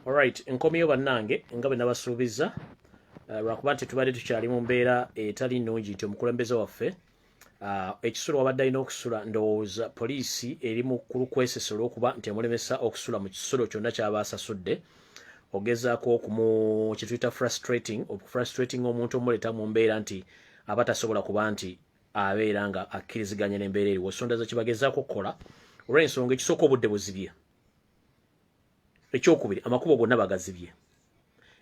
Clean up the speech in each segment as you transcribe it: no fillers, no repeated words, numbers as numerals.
Alright, nkomyeyo bannange nga bwe nabasuubiza lwakuba nti tubadde tukyali mu mbeera etali nnungi nti omukulembeze waffe ekisulo wabadde alina okusula ndowooza poliisi eri mu kulukwesesa olw'okuba nti emulemesa okusula mu kisulo kyonna ky'aba asasudde ogezaako kituyita frustrating omuntu omuleeta mu mbeera nti aba tasobola kuba nti abeera nga akkiriziganya n'embeera eriwo so ndowooza kibagezaako okukola olw'ensonga ekisooka obudde buzibye. Ekyokubiri amakubo gonna bagazibye.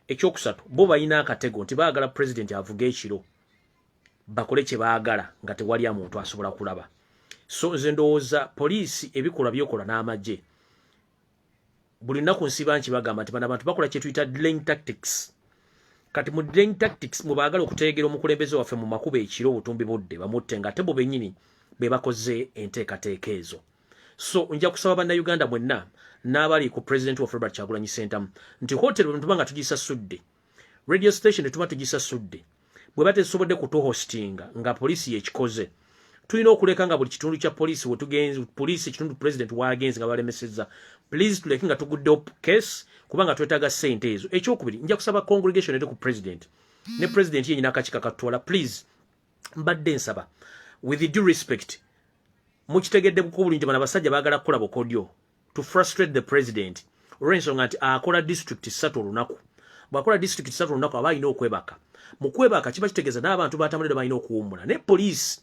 Ekyokusatu bo balina akatego nti baagala president avuga ekiro bakole kye baagala nga tewali muntu asobola kulaba. So nze ndowooza poliisi ebikolwa byokola n'amagye buli nnaku nsiba nkibagamba nti bano abantu bakola kye tuyita delaying tactics. Kati mu delaying tactics mu baagala okuteegera omukulembeze waffe mu makubo ekiro obutumbi budde bamutte nga ate bo bennyini be bakoze enteekateeka ezo. So nja kusaba bannayuganda mwenna n'abali ku president wa Robert Kyagulanyi Ssentamu nti hotel bwe tuba nga tugisasudde, radio station tuba tugisasudde, bwe batesobodde kutuhostinga nga poliisi yekikoze tulina okuleka nga buli kitundu kya poliisi wetugenze poliisi ekitundu president waagenze nga balemesezza please tuleke nga tugudde up case kubanga twetaaga ssente ezo. Ekyokubiri nja kusaba congregation eri ku president ne president yenyina akakika katwala please mbadde nsaba with the due respect mukitegedde bulungi bano abasajja baagala kukola bukodyo to frustrate the president olw'ensonga nti akola district 3 olunaku. Bw'akola district 3 olunaku aba alina okwebaka. Mu kwebaka kiba kitegeeza n'abantu batambulira balina okuwummula. Ne poliisi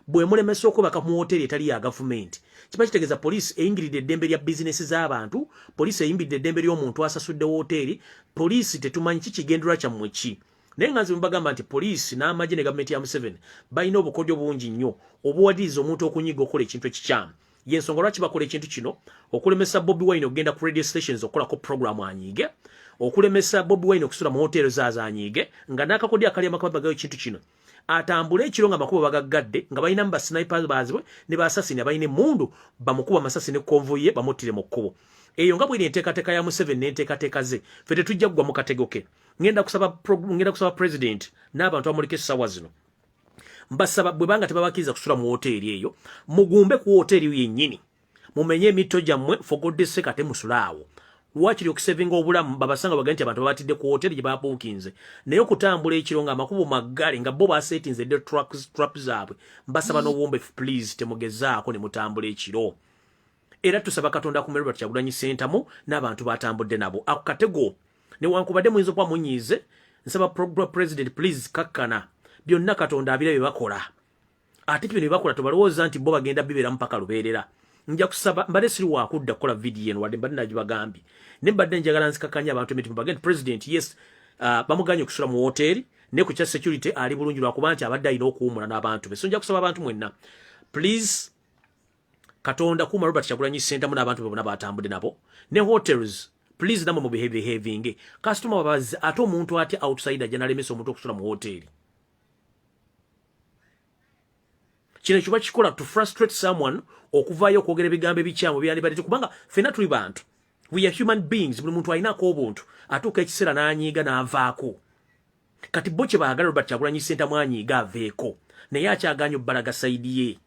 bw'emulemesa okwebaka mu hoteri etali ya gavumenti kiba kitegeeza poliisi eyingiridde eddembe lya bizinesi z'abantu, poliisi eyingiridde eddembe ly'omuntu asasudde hoteri, poliisi tetumanyi kikigendera kyammwe ki. Naye nga nze mbagamba nti poliisi n'amagye ne gavumenti ya Museveni balina obukodyo bungi nnyo obuwadiriza omuntu okunyiga okukola ekintu ekikyamu. Yensonga lwaki bakola ekintu kino okulemesa Bobi Wine okugenda ku radio stations okukolako programu anyiige, okulemesa Bobi Wine okusula mu hoteri zazanyiige nga n'akakodyo akali amakuba bagayo ekintu kino atambule ekiro nga makubo bagaggadde nga balina mu basnipers baazibwe ne basasini abalina emmundu bamukuba amasasi ne konvoye bamuttire mu kkubo. Eyo nga bw'eri enteekateeka ya Museveni n'enteekateeka ze ffe tetujja kugwa mu katego ke. Ngenda kusaba president n'abantu bamulika essaawa zino mbasaba bwe banga tebabakkiriza kusula mu hoteri eyo mugumbe ku hoteri yennyini mumenye emitto gyammwe for goodness sake ate musulaawo lwakiri okusevinga obulamu babasanga bagenda nti abantu babatidde ku hoteri gye babuukinze naye okutambula ekiro nga amakubo maggale nga bo basetinze de trap zaabwe mbasaba n'obuwombefu please temugezaako ne mutambula ekiro. Era tusaba Katonda ku Robert Kyagulanyi Ssentamu n'abantu batambudde nabo ako katego newankubadde muyinza okuba munyiize nsaba president please kakkana byonna Katonda abirabe bakola ate bino bakola tobalowooza nti bo bagenda bibeera mpaka lubeerera. Nja kusaba mbadde siri wakudda kukola video eno wadde mbadde nagibagambye ne mbadde njagala nzikakkanya abantu emitima bagenda president yes bamuganye okusula mu hoteri ne ku kya security ali bulungi lwakuba nti abadde alina okuwummula n'abantu be. So nja kusaba abantu mwenna please Katonda kuuma Robert Kyagulanyi Ssentamu n'abantu be bonna batambudde nabo ne hotels please namwe mu behaving customer babazi ate omuntu ate outsider janalemesa omuntu okusula mu hoteri. Kino kiba kikola to frustrate someone okuvaayo okwogera ebigambo ebikyamu byandibadde kubanga ffenna tuli bantu, we are human beings, buli muntu alinaako obuntu atuuka ekiseera n'anyiiga n'avaako. Kati bo kye baagala Robert Kyagulanyi Ssentamu anyiiga aveeko naye akyaganya obbalaga sayidi ye.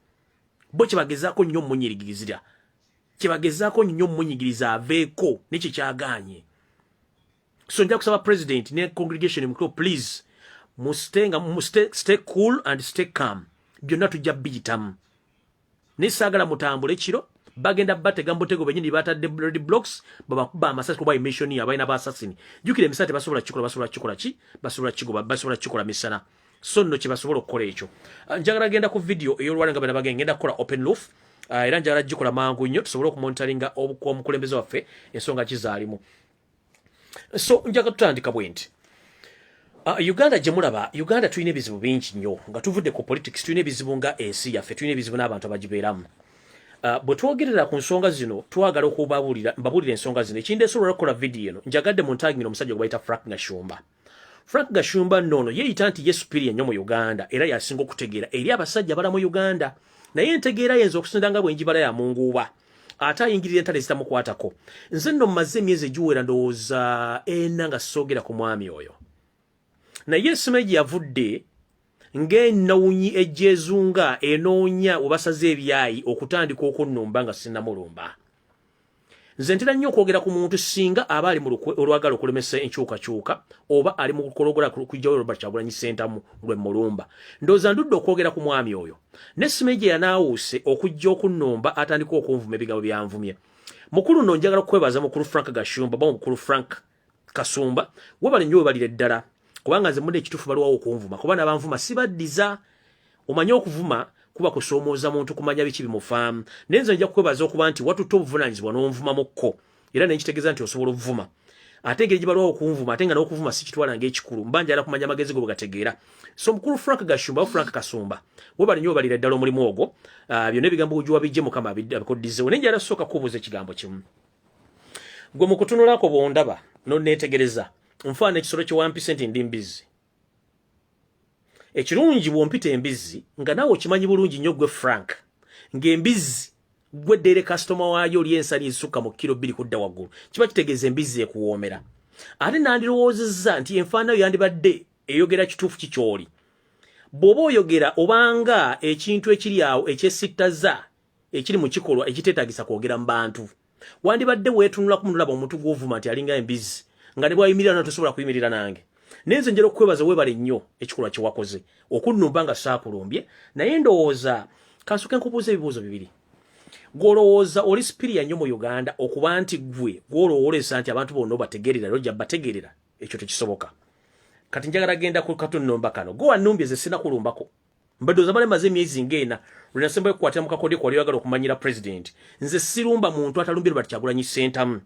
Bo kye bagezaako nnyo mmunyirigirizira, kye bagezaako nnyo mmunyigiriza aveeko nekyo kyaganye. So nja kusaba president ne congregation mukiro please stay cool and stay calm. Byonna tujja biyitamu ne saagala mutambule ekiro bagenda batega mbotego benyini batadde red blocks babakuba amasasi kuba emission ya abaina basasini jukire emisate basobola kikola misana so nno kye basobola okukola ekyo. Njagala genda ku video ey'olwala nga bana bagenda kukola open roof era njagala gikola mangu nnyo tusobole okumonitoringa omukulembeze waffe ensonga kizaalimu. So njagala tutandika bwenti Uganda jemulaba Uganda tulina ebizibu bingi nnyo nga tuvudde ku politics tulina ebizibu nga ensi yaffe tulina ebizibu n'abantu abagibeeramu. Bwe twogerera ku nsonga zino twagala mbabuulira ensonga zino ekindeese olw'okukola video eno njagadde mu ntagiro omusajja gwe bayita Frank Gashumba nnono yeeyita nti ye superior nnyo mu Uganda era yasinga okutegeera eri abasajja bala mu Uganda naye entegeera yenza okusinda nga bwenjibala ya munguuba ate ayingirira entale zitamukwatako. Nze nno mmaze emyezi egiwera ndowooza ena nga soogera ku mwami oyo naye esimeji yavudde ng'ennawunyi ejjeezunga enoonya obasaze ebyayi okutandika okunnumba nga sinnamulumba. nze ntera nnyo okwogera ku muntu singa aba ali mu lukwe olwagala okulemesa enkyukakyuka oba ali mu kukologora kujjawo Robert Kyagulanyi Ssentamu lwe mulumba ndooza ndudde okwogera ku mwami oyo ne Simeje yanaawuuse okujja okunnomba atandika okunvuma ebigabo byanvumye mukulu nno njagala okwebaza mukulu Frank Gashumba ba mukulu Frank Kasumba webale nnyo webalire ddala kubanga nze mudde ekituufu baliwawo okunvuma kuba n'abanvuma sibaddiza omanye okuvuma kuba kusoomooza muntu kumanya biki bimufaamu naye nze nja kukwebaza okuba nti watutta obuvunaanyizibwa n'onvumamukko era nenkitegeeza nti osobola okuvuma ate engeri gye baliwawo okunvuma ate nga n'okuvuma si kitwala ng'ekikulu mba njala kumanya amagezi go bwe gategeera so mukulu Frank Gashumba o Frank Kasumba webale nnyo webalire ddala omulimu ogwo byonna ebigambo bujuwa bijje mukama abikoddizeewo naye njala sooka kubuuza ekigambo kimu gwe mu kutunulako bw'ondaba n'onneetegereza nfaana ekisolo kye wampise nti ndi mbizzi ekirungi bw'ompita embizzi nga naawe okimanyi bulungi nnyo gwe Frank ng'embizzi gwe ddere kasitoma waayo oli ensali ezisukka mu kilo 2 kudda waggulu kiba kitegeeza embizzi ekuwoomera ate nandirowoozezza nti enfaanayo yandibadde eyogera kituufu kikyoli bw'oba oyogera obanga ekintu ekiri awo ekyesittaza ekiri mu kikolwa ekiteetaagisa kwogera mu bantu wandibadde weetunula kumulaba omuntu gw'ovuma nti alinga embizzi nga ne bwayimirira tosobola kuyimirira nange naye nze njera okwebaza weebale nnyo ekikolwa kye wakoze okunnumba nga saakulumbye naye ndowooza kansoke nkubuuza ebibuuzo bibiri gw'olowooza oli sipiria nnyo mu Uganda okuba nti gwe gw'olowooleza nti abantu bonna obategeerera lojja bategeerera ekyo tekisoboka kati njagala genda ku katunnomba kano gwe wannumbye ze sinakulumbako mbadooza male maze emyezi ng'ena lwenasemba okukwatira mu kakodyo kwali oyagala okumanyira president nze sirumba muntu atalumbye Robert Kyagulanyi Ssentamu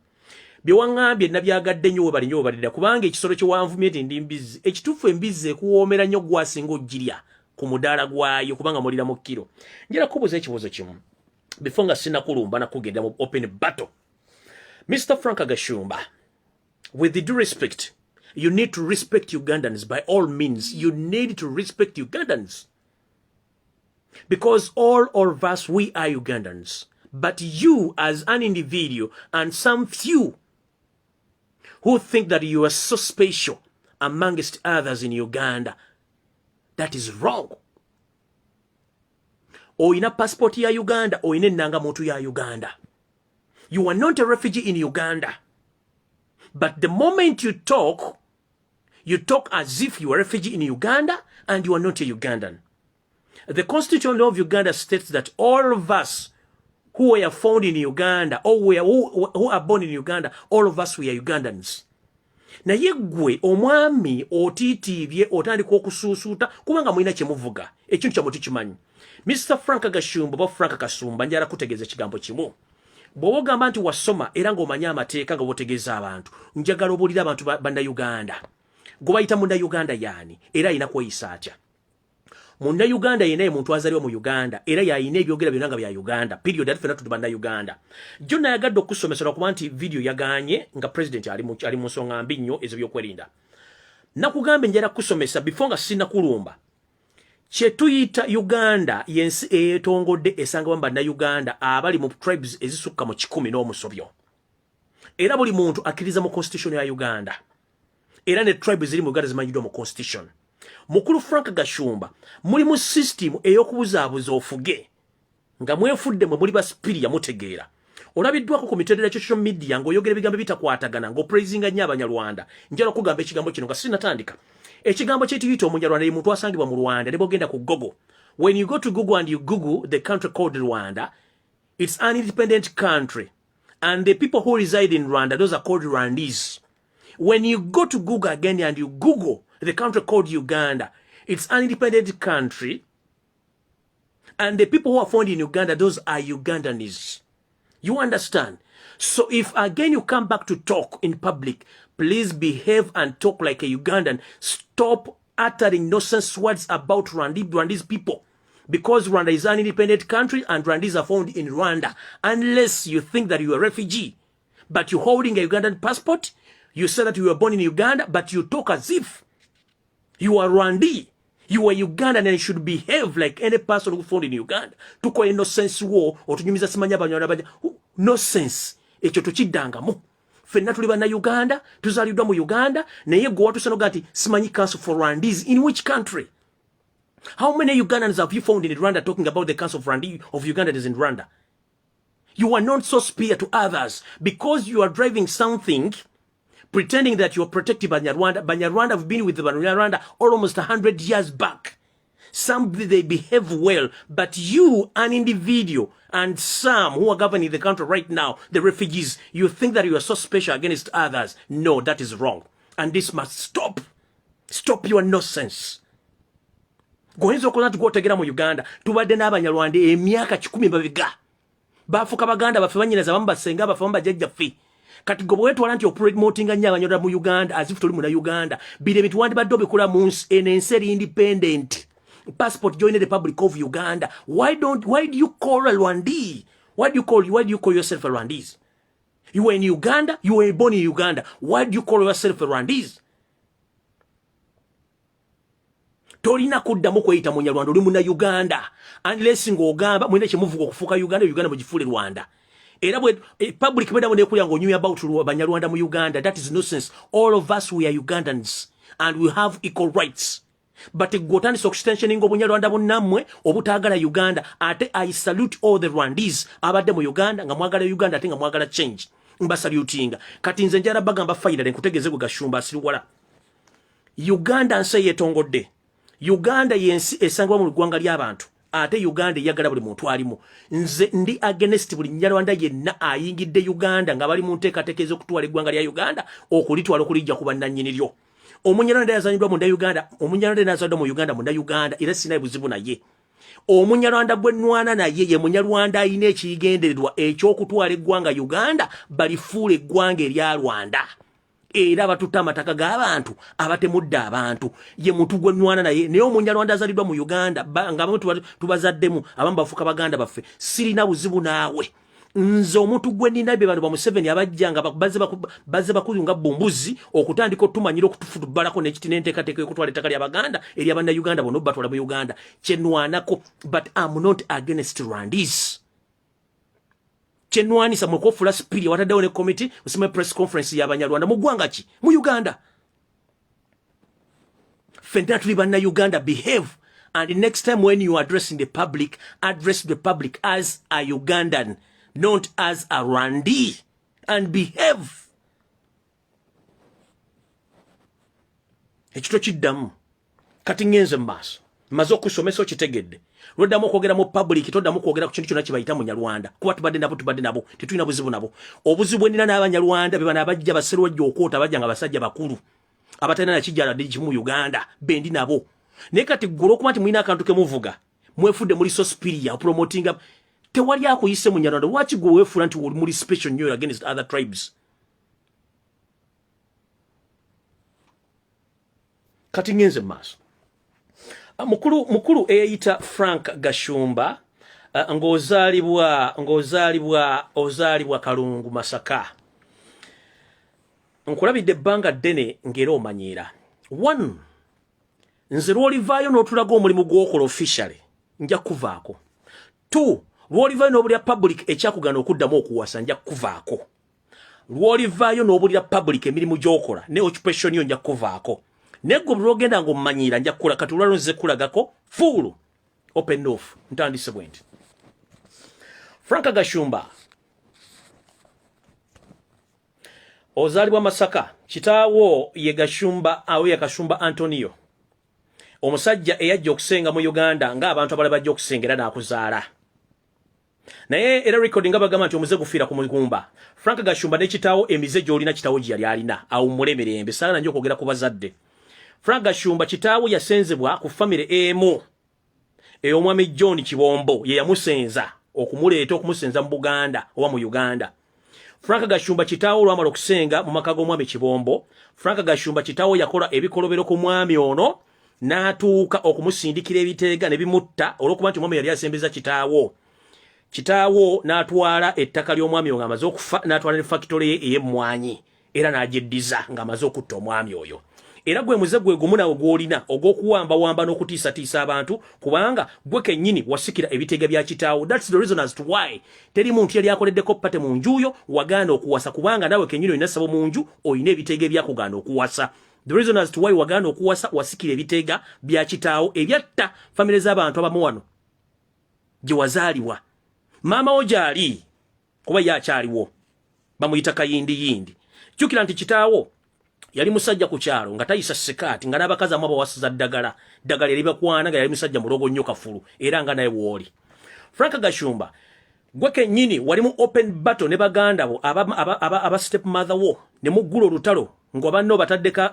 bye waŋŋambye nabyagadde nnyo webali nnyo webalira kubanga ekisolo kye wanvumye nti ndi mbizzi ekituufu embizzi ekuwoomera nnyo gwasinga ogirya ku mudaala gwayo kubanga mulira mu kiro njala kubuuza ekibuuzo kimu before nga sinakulumba nakugenda mu open battle Mr. Frank Gashumba with the due respect you need to respect Ugandans by all means you need to respect Ugandans because all of us we are Ugandans but you as an individual and some few who think that you are so special amongst others in Uganda. That is wrong. Oina passport ya Uganda, oine nanga muntu ya Uganda. You are not a refugee in Uganda. But the moment you talk as if you are a refugee in Uganda and you are not a Ugandan. The Constitution of Uganda states that all of us who were found in Uganda, or who are born in Uganda, all of us we are Ugandans. Na yegwe omwami otitibye otandika okusuusuuta kubanga mulina kyemuvuga ekintu kya mutu kimanyi Mr. Frank Gashumba ba Frank Kasumba njala kutegeeza kigambo kimu bw'oba ogamba nti wasoma era ng'omanya amateeka nga botegeeza abantu njagala obuulira abantu banda Uganda gwe bayita munda Uganda yaani era ayina kweyisa atya munda Uganda yenaye muntu azaliwa mu Uganda era yayina ebyogera byonna nga bya Uganda period ate fena tutubanda Uganda jonna yagadde okusomesera kuba nti video yaganye nga president ali mu nsonga mbi nnyo ezo by'okwerinda nakugambe njala kusomesa before nga sinakulumba kye tuyita Uganda yensi eyetongodde esanga bamba Uganda abali mu tribes ezisukka mu 10 n'omusobyo era buli muntu akkiriza mu constitution ya Uganda era ne tribes ziri mu Uganda zimanyiddwa mu constitution mukulu Frank Gashumba muli mu system ey'okubuzaabuza ofuge nga mwefudde mwe muli baspiria mutegeera olabiddwako ku mitendera social media ng'oyogera ebigambo bitakwatagana ng'opraisinga nnyo Abanyarwanda njala okugamba ekigambo kino nga sinatandika ekigambo kyetuyita Omunyarwanda ye muntu asangibwa mu Rwanda ne bogenda ku Google when you go to Google and you Google the country called Rwanda it's an independent country and the people who reside in Rwanda those are called Rwandese when you go to Google again and you Google the country called Uganda, it's an independent country. And the people who are found in Uganda, those are Ugandanese. You understand? So if again you come back to talk in public, please behave and talk like a Ugandan. Stop uttering nonsense words about Rwandese people. Because Rwanda is an independent country and Rwandese are found in Rwanda. Unless you think that you are a refugee, but you're holding a Ugandan passport, you say that you were born in Uganda, but you talk as if you are Rwandi. You are Ugandan and you should behave like any person who found in Uganda. Tuko innocence war or tunyumiza simanya Abanyarwanda nonsense. Ekyo tukiddangamu. Fenna tuli banna Uganda, tuzaliddwa mu Uganda, naye gwe watusanoga ati simanyi council for Rwandese. In which country? How many Ugandans have you found in Rwanda talking about the council of Ugandans in Rwanda? You are not so superior to others because you are driving something pretending that you are protecting Banyarwanda. Banyarwanda have been with Banyarwanda almost 100 years back. Some, they behave well, but you, an individual, and some who are governing the country right now, the refugees, you think that you are so special against others. No, that is wrong. And this must stop. Stop your nonsense. Gohenzo kola tukotegera mu Uganda, tubadde n'Abanyarwanda emyaka 10 babiga. Bafuka baganda bafanyiriza bamba senga bafamba jajja fi. Kati gobo wetu walanti opromotinga nya Abanyarwanda mu Uganda as if tuli mu Uganda. Bide bitwandi baddo bikula mu enseri independent. Passport join the Republic of Uganda. Why do you call a Rwandese? Why do you call yourself a Rwandese? You were in Uganda, you were born in Uganda. Why do you call yourself a Rwandese? Tolina kuddamu kweyita munyarwanda oli muna Uganda unless ng'ogamba mwine kyemuvuga okufuuka Uganda mugifule Rwanda. Era bwe public beda mwine kulya ng'onyumya about Banyarwanda mu Uganda. That is nonsense. All of us, we are Ugandans and we have equal rights. But gotandisa okustensioninga obunyarwanda bunnamwe obutaagala Uganda. Ate I salute all the Rwandese abadde mu Uganda nga mwagala Uganda ate nga mwagala change. Mbasalutinga. Kati nze njala bagamba fayida nkutegeze ku Gashumba asiriwala. Uganda nse yetongodde. Uganda yensi esangwa mu ggwanga ly'abantu. Ate Uganda yagala buli muntu alimu. Nze ndi against buli Munyarwanda yenna ayingidde Uganda nga bali mu nteekateeka okutwala eggwanga lya Uganda okulitwala okulijja ku bannannyini lyo. Omunyarwanda yazanyidwa mu Uganda, Omunyarwanda nazadwa mu Uganda mu Uganda era sina buzibu naye. Omunyarwanda bwe nwana naye ye Munyarwanda ayina ekigendererwa eky'okutwala eggwanga Uganda balifuula eggwanga erya Rwanda. Era batuta amataka g'abantu abatemudde abantu ye muntu gwe nwana naye naye Omunyarwanda azalidwa mu Uganda nga abamu tubazaddemu abamu bafuka baganda baffe sirina buzibu naawe. Nze omuntu gwe nina be bantu ba Museveni abajjanga bazze bakuyunga bumbuzi okutandika otumanyira okutufutbalako n'ekiti n'enteekateeka okutwala ettaka lya Baganda eri abanna Uganda bonna batwala mu Uganda kyenwanako. But I'm not against Rwandese. Chenwani samwe kofula spirit wataddawo ne committee usime press conference y'Abanyarwanda mu ggwanga ki mu Uganda. Fenda tuli banna Uganda behave, and the next time when you are addressing the public, address the public as a Ugandan, not as a Rwandese, and behave. Ekito kiddamu kati ngenze maaso maze okusomesa okitegedde. Loddamu okwogera mu public toddamu kwogera ku kintu kyonna kibayita Munyarwanda kuba tubadde nabo tetulina buzibu nabo. Obuzibu endina n'Abanyarwanda be bana abajja baserwajja okwota bajja nga basajja bakulu abatalina nakijjala ddi mu Uganda bendi nabo. Naye kati ggulu okuba nti mulina akantu ke muvuga mwefudde muli so superior promotinga tewali akuyise Munyarwanda. Lwaki gwe weefuula nti muli special nnyo against other tribes? Kati ngenze maaso mukulu eyita Frank Gashumba ng'ozaalibwa Kalungu Masaka. Nkulabidde ebbanga ddene ng'era omanyiira. 1 nze lw'olivaayo n'otulaga omulimu gw'okola officially nja kuvaako. 2 lw'olivaayo n'obulira public ekyakugana okuddamu okuwasa nja kuvaako. Lw'olivaayo n'obulira public emirimu gy'okola ne occupation yo nja kuvaako. Nego blogenda ngo manyira nja kula kati ulalo nze kulagako full open off ntandise bwenti. Frank Gashumba ozalibwa Masaka, kitaawo ye Gashumba awe Gashumba Antonio, omusajja eyajja okusenga mu Uganda nga abantu abala bajja okusengera n'akuzaala. Naye era recording abagamba nti omuze gufiira ku mugumba. Frank Gashumba ne kitaawo emize gy'olina kitaawo gye yali alina awumulemerembe saala njo kwogera ku bazadde. Frank Gashumba kitaawo yasenzebwa ku family emu ey'omwami John Kibombo ye yamusenza okumuleeta okumusenza mu Buganda oba mu Uganda. Frank Gashumba kitaawo olwamala okusenga mu maka g'omwami Kibombo, Frank Gashumba kitaawo yakola ebikolobero ku mwami ono n'atuuka okumusindikira ebiteega ne bimutta olw'okuba nti omwami yali asembeza kitaawo. Kitaawo n'atwala ettaka ly'omwami oyo ng'amaze okufa n'atwala ne factory ye ey'emmwanyi era n'agyeddiza ng'amaze okutta omwami oyo. Era gwe muze gwe gumu nawe gw'olina ogw'okuwamba n'okutiisatiisa abantu kubanga gwe kennyini wasikira ebiteega bya kitaawo. That's the reason as to why teri muntu yali akoleddeko pate mu njuyo wagaana okuwasa kubanga nawe kennyini olina ssabo mu nju olina ebiteega ebyakugaana okuwasa. The reason as to why wagaana okuwasa wasikira ebiteega bya kitaawo ebyatta famire z'abantu abamu wano gye wazaalibwa. Maama wo gy'ali kuba yakyaliwo bamuyita kayindi jukira nti kitaawo yali musajja ku kyalo nga tayisa sekaati nga n'abakazi amu abawasiza ddagala eribakwana nga yali musajja mulogo nnyo kafulu era nga naye wooli Frank Gashumba gwe kennyini wali mu open battle ne baganda bo aba step mother wo ne muggula olutalo ngo banno bataddeka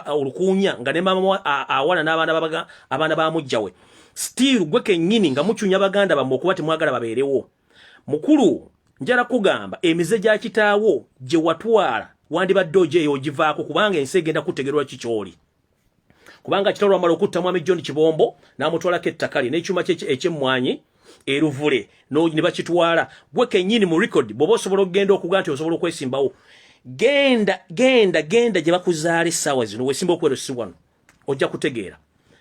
olukuunya nga ne mama awana n'abaana abaana bamujjawe still gwe kennyini nga mucunya baganda bamwe okuba temwagala babeerewo mukulu njala kugamba emize gya kitaawo gye watwala wandibadde ojeeyo ogivaako kubanga ensi egenda kutegerwa kikyoli kubanga kitalo amala okutta mwami John Kibombo n'amutwalako ettaka lye n'ekyuma kye ekyemmwanyi eruvule ne bakitwala gwe kennyini mu record bw'oba osobola okugenda okuga nti osobola okwesimbawo genda gye bakuzaala essaawa zino weesimba okuwera si wano ojja kutegeera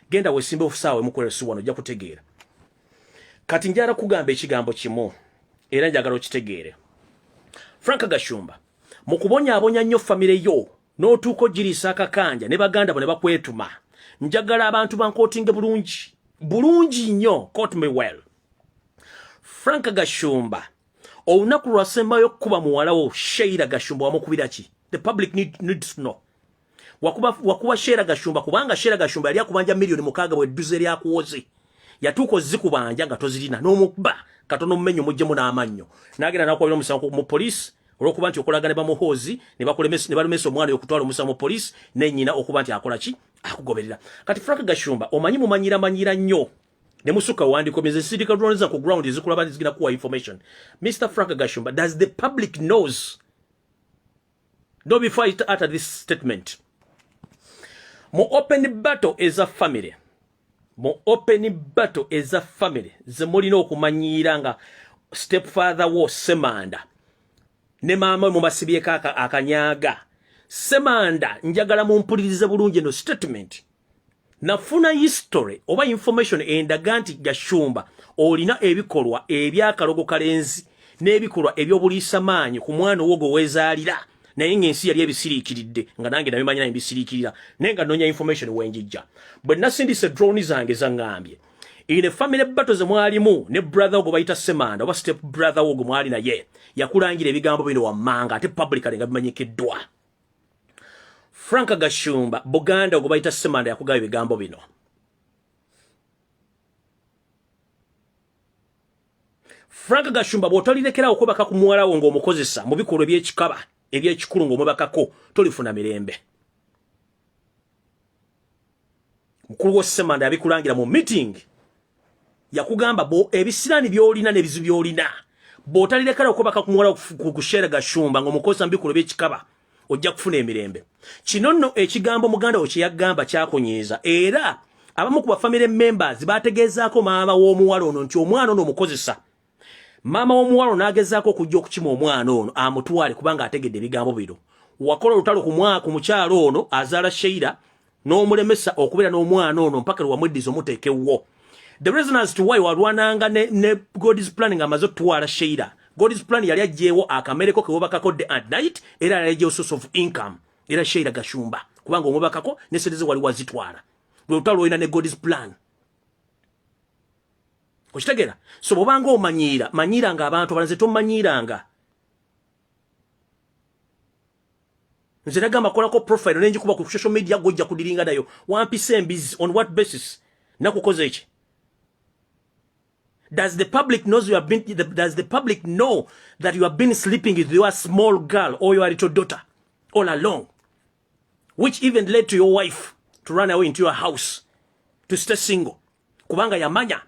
genda weesimba essaawa emukuwera si wano ojja kutegeera kati njala kugamba ekigambo kimu era njagala okitegeere Frank Gashumba mu kubonyaabonya nnyo famire yo n'otuuka ogiriisa akakanja ne baganda bo ne bakwetuma njagala abantu bankootinge bulungi nnyo quote me well Frank Gashumba olunaku lwasembayo okuba muwala wo Sheila Gashumba wamukubira ki the public needs to know wakuba Sheila Gashumba kubanga Sheila Gashumba yali akubanja milioni 6 bwedduze lyakuwoze yatuuka ozikubanja nga tozirina n'omukuba katono mumenyo mujjemu n'amannyo n'agenda n'akwabira omusango mu police olwokuba nti okolagane bamuhoozi ne balemesa omwana okutwala omusango mu police n'ennyina okuba nti akola ki akugoberera kati Frank Gashumba omanyi mumanyira nnyo ne musuka wandiko meze sindika drones ku ground ezikulaba zigina kuwa information Mr. Frank Gashumba does the public knows no before it utter this statement mo open battle as a family ze mulina okumanyira nga stepfather wo Semanda ne mama mu basibyeko akanyaga Semanda njagala mumpulirize bulungi no statement nafuna history oba information endaga nti Gashumba olina ebikolwa ebyakalogo kalenzi n'ebikolwa ebyobuliisa maanyi ku mwana owogo wezaalira naye ng'ensi yali ebisiriikiridde nga nange nabimanya naye mbisiriikirira naye nga nonya information wenjijja bwe nasindise drone zange zangambye ine family battle ze mwalimu ne brother ogo bayita Semanda oba step brother ogo mwali naye yakulangira ebigambo bino wammanga ate publicly nga bimanyikiddwa Frank Gashumba Buganda ogo bayita Semanda yakugaba ebigambo bino Frank Gashumba bw'otolilekera okubaka ku muwala wo ng'omukozesa mu bikolwa eby'ekikaba eby'ekikulu ng'omubakako tolifuna mirembe mukulu wo Semanda yabikulangira mu meeting yakugamba ebisirani byolina n'ebizu byolina bw'otolilekera okubaka ku muwala ku Sheila Gashumba ng'omukozesa mu bikolwa eby'ekikaba ojja kufuna emirembe kino nno ekigambo muganda wo kye yagamba kyakonyeeza era abamu ku bafamily members bategeezaako maama w'omuwala ono nti omwana ono omukozesa maama w'omuwala ono n'agezaako okujja okukima omwana ono amutwale kubanga ategedde ebigambo bino wakola olutalo ku mukyalo ono azaala Sheila n'omulemesa okubeera n'omwana ono mpaka lwamweddiza omuteekewwo the reason as to why walwananga ne God's planning amaze okutwala Sheila God's plan yali ajjeewo akamereko kewobakako day and night era yali source of income era Sheila Gashumba kubanga omubakako ne sente wali wazitwala lutalo olina ne God's plan okitegera so bobanga manyiranga abantu balanze tomanyiranga nze nagamba kolako profile nenji kuba ku social media gojja kudiringa nayo wampise embizi on what basis nakukoze eki Does the public know that you have been sleeping with your small girl or your little daughter all along, which even led to your wife to run away into your house to stay single? Kubanga yamanya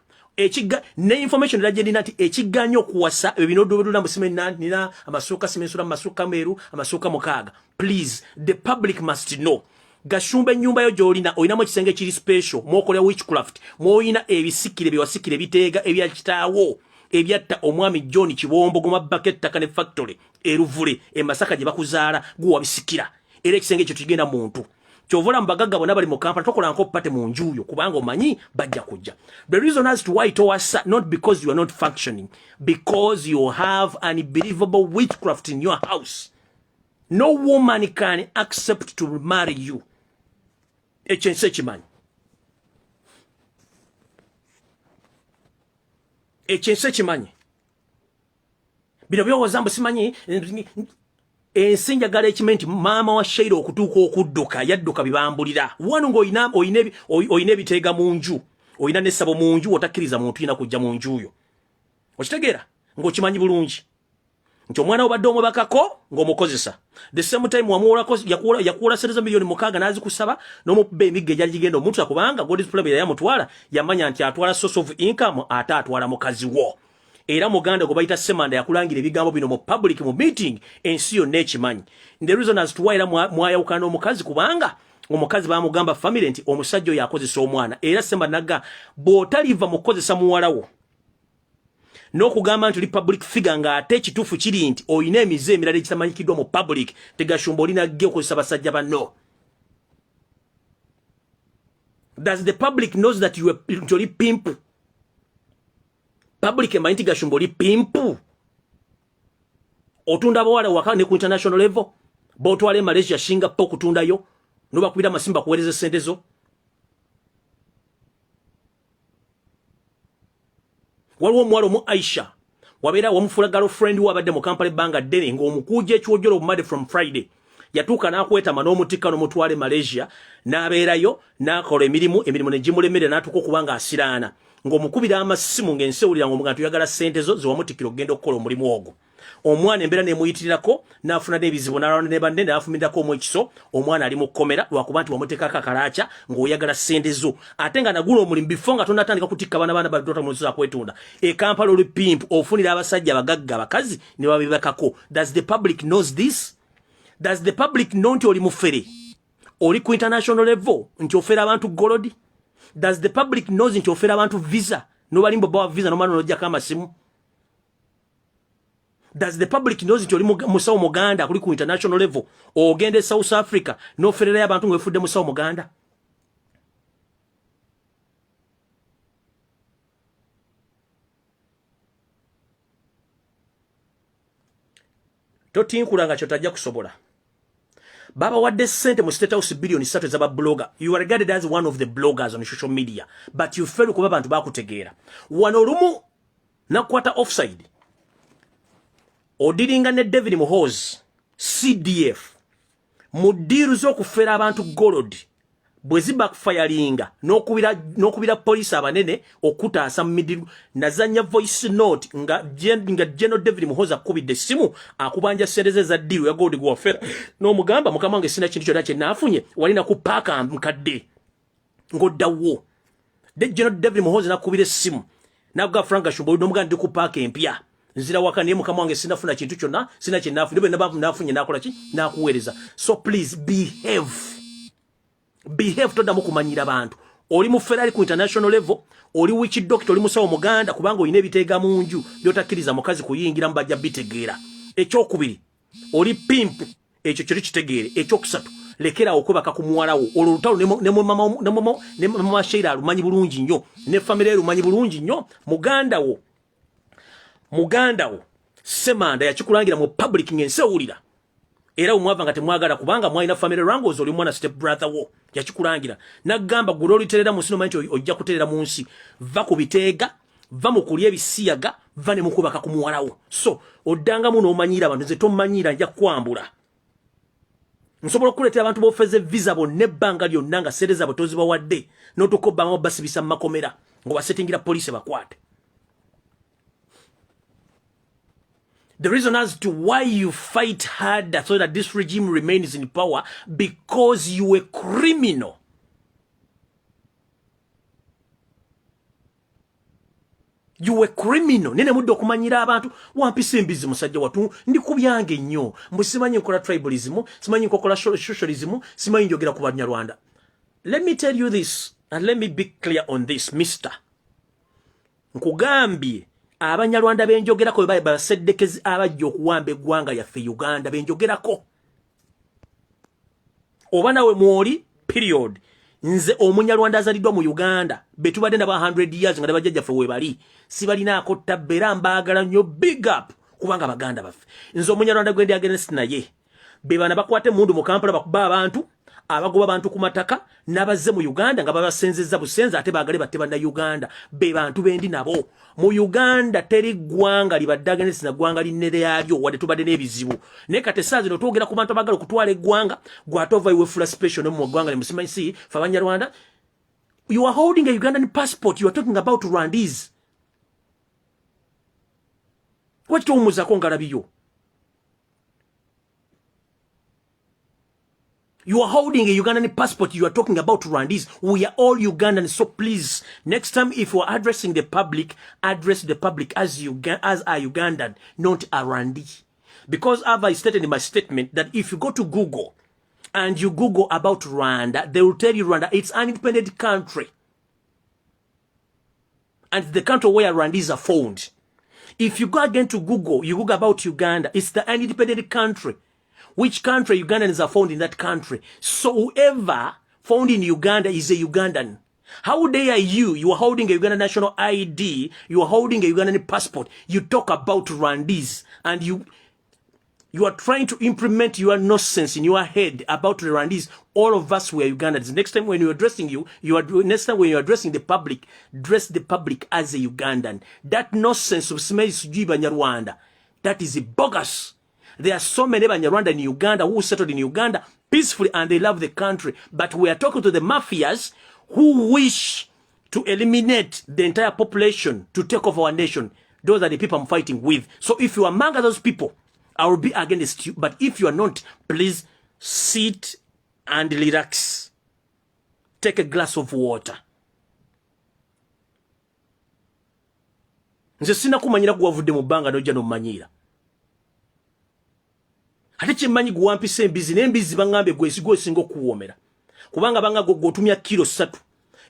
ne information that jeni nati ekiganyo kuwasa ebinodo bedula musimena nina amasuka simensura masuka meru amasuka mukaga. Please, the public must know. Gashumba nyumba yo jolina oyina mu kisenge kiri special mwokolya witchcraft mwoyina ebisikire byawasikire biteega ebya kitaawo ebyatta omwami John Kibombo goma bucket takane factory eruvule emasaka gye bakuzaala guwa bisikira era ekisenge kyo tugenda muntu kyovola mbagaga bona bali mu Kampala tokola nko pate mu njuyo kubanga omanyi bajja kujja. The reason as to why it was not because you are not functioning, because you have an unbelievable witchcraft in your house. No woman can accept to marry you. Ekyense kimanyi. Ekyense kimanyi. bino byowozambo simanyi ensinja galechment mama wa Sheila okutuuka okudduka yadduka bibambulira wano ng'oyina ebiteega mu nju oyina n'essabo mu nju otakkiriza muntu yina kujja mu njuyo okitegeera ng'okimanyi bulungi nti omwana obadde omubakako ng'omukozesa the same time wamuwolako yakuwola sente za miliyoni 6 n'azikusaba n'omukuba emigga egyali gigenda omuntu kubanga God's plan yamutwala yamanya nti atwala source of income ate atwala mukazi wo era muganda gwe bayita Semanda yakulangira ebigambo bino mu public mu meeting ensi yonna ekimanyi the reason as to why era mwayawukana n'omukazi kubanga omukazi bamugamba family nti omusajja oyo akozesa omwana era Semanda naga bw'otaliva mu kukozesa muwala wo n'okugamba nti oli public figure ng'ate ekituufu kiri nti oyina emize emirala ekitamanyikiddwa mu public tegashumba olina gge okozesa basajja banno. Does the public knows that you are pimp? Public emanyi nti gashumba oli pimp? Otunda bawala waka ne ku international level botwale Malaysia Singapore kutundayo n'obakubira amasimba kuweereza sente zo. Waliwo omuwala omu Aisha wabeera wamufula girlfriend wabadde mu Kampala ebbanga ddene ng'omukuuja ekiwojjolo obumade from Friday yatuuka n'akwetama n'omutikka n'omutwale Malaysia n'abeerayo n'akola emirimu ne gimulemere n'atuuka okuba ng'asiraana ng'omukubira amasimu ng'ensewulira ng'omugantu yagala ssente zo ze wamutikira okugenda okukola omulimu ogwo. Omwana embeera n'emuyitirirako n'afuna n'ebizibu n'alwana ne banne n'afumirako omwekiso omwana ali mu kkomera lwakuba nti wamuteekako akalaaca ng'oyagala ssente zo ate nga nagula omulimu before nga tonatandika kutikka baana badota mu nsi za kwetunda e Kampala oli pimp ofunira abasajja abagagga abakazi ne babibakako. Does the public knows this? Does the public know nti oli mufere oli ku international level nti ofera abantu golodi? Does the public knows nti ofera abantu visa nobalimbo bawa visa no mano nojjako amasimu? Does the public knows nti oli musawo muganda kuli ku international level ogende South Africa n'oferera abantu ng'efudde musawo muganda? Totinkulanga kyotajja kusobola. Baba wadde sente mu State House billion 3 zaba blogger. You are regarded as one of the bloggers on social media, but you fail kuba abantu bakutegeera. Wano lumu nakwata offside. Odiringa ne David Muhozi CDF mudiru zo kufera abantu gold bwezi backfiringa nokubira police abanene okutaasa midiru nazanya voice note nga General David Muhozi akubidde simu akubanja sereze za diru ya gold go fera no mugamba mukamange sina kintu kyodache nafunye walina kupaka mkadde ngodawo de General David Muhozi nakubire simu naga Frank Shumbo no muganda kupaka empya nzira wakane mukama wange sinafuna kintu kyonna sina kinafu nibe nabavu nafunye nakola ki nakuweereza. So please behave toda mukumanyira abantu oli mu Ferrari ku international level oli wiki doctor oli musawo muganda kubanga oyine biteega munju byotakiriza mukazi kuyingira mbajja bitegeera. Ekyokubiri oli pimp ekyo kiri kitegeere. Ekyokusatu lekera okubaka ku muwalawo olutalo ne mama Sheila alumanyi bulungi nnyo ne family erumanyi bulungi nnyo muganda wo Semanda yakikulangira mu public ngensewulira era omwava nga temwagala kubanga mwalina family wrangles oli mwana step brother wo yakikulangira nagamba gulo literera mu sino manti ojja kuterera mu nsi va ku biteega va mu kulya ebisiyaga va ne mukubaka ku muwalawo. So oddanga muno omanyira abantu nze tomanyira nja kwambula nsobola okuleetera abantu bofeze visa bo nebbanga lyonna nga sereza botozi bawadde n'otukobanga basibisa mu makomera ng'obasetingira police bakwate. The reason as to why you fight hard so that this regime remains in power, because you a criminal. You a criminal. Nene mudde okumanyira abantu wampisa embizi musajja watu ndi kubyange nnyo mbu simanyi nkola tribalism simanyi nkola socialism simanyi njogera ku Banyarwanda. Let me tell you this and let me be clear on this, mister. Nkugambye Abanyarwanda benjogerako bye baseddekezi abajja okuwamba eggwanga yaffe Uganda benjogerako. Oba nawe mwoli period. Nze Omunyarwanda azaliddwa mu Uganda betubadde na ba 100 years nga bajjajjaffe we bali sibalinaako tabbera mbaagala nnyo big up kubanga Baganda baffe. Nze Omunyarwanda gwendi against naye be bana bakwate mundu mu Kampala bakuba abantu abagoba bantu ku mataka n'abazze mu Uganda nga babasenzezza busenza ate baagale batteba na Uganda be bantu bendi nabo mu Uganda teri gwanga libaddaga nesina gwanga linnere yalyo wadde tubadde n'ebizibu naye kati essaazi no twogera ku bantu abagala okutwala eggwanga gwatova iwe fula special no mu gwanga ne musimanyi fa Banyarwanda. You are holding a Ugandan passport. You are talking about Rwandese. What do you You are holding a Ugandan passport. You are talking about Rwandese. We are all Ugandans. So please, next time if you are addressing the public, address the public as a Ugandan, not a Rwandese. Because I stated in my statement that if you go to Google and you Google about Rwanda, they will tell you Rwanda, it's an independent country. And the country where Rwandese are found. If you go again to Google, you Google about Uganda, it's the independent country. Which country Ugandans are found in that country? So whoever found in Uganda is a Ugandan. How dare you? You are holding a Ugandan national ID. You are holding a Ugandan passport. You talk about Rwandese. And you are trying to implement your nonsense in your head about the Rwandese. All of us were Ugandans. Next time when you're addressing next time when you're addressing the public, dress the public as a Ugandan. That nonsense of smells Banyarwanda, that is bogus. There are so many Banyarwanda in Uganda who settled in Uganda peacefully and they love the country. But we are talking to the mafias who wish to eliminate the entire population to take over our nation. Those are the people I'm fighting with. So if you are among those people, I will be against you. But if you are not, please sit and relax. Take a glass of water. Nze sina kumanyira kuwavudde mu bbanga n'ojja n'omanyira. Ate kyemmanyi guwampisa embizi n'embizi baŋŋambe gwesinga okuwoomera. Kubanga banga gwotumya kilo 3.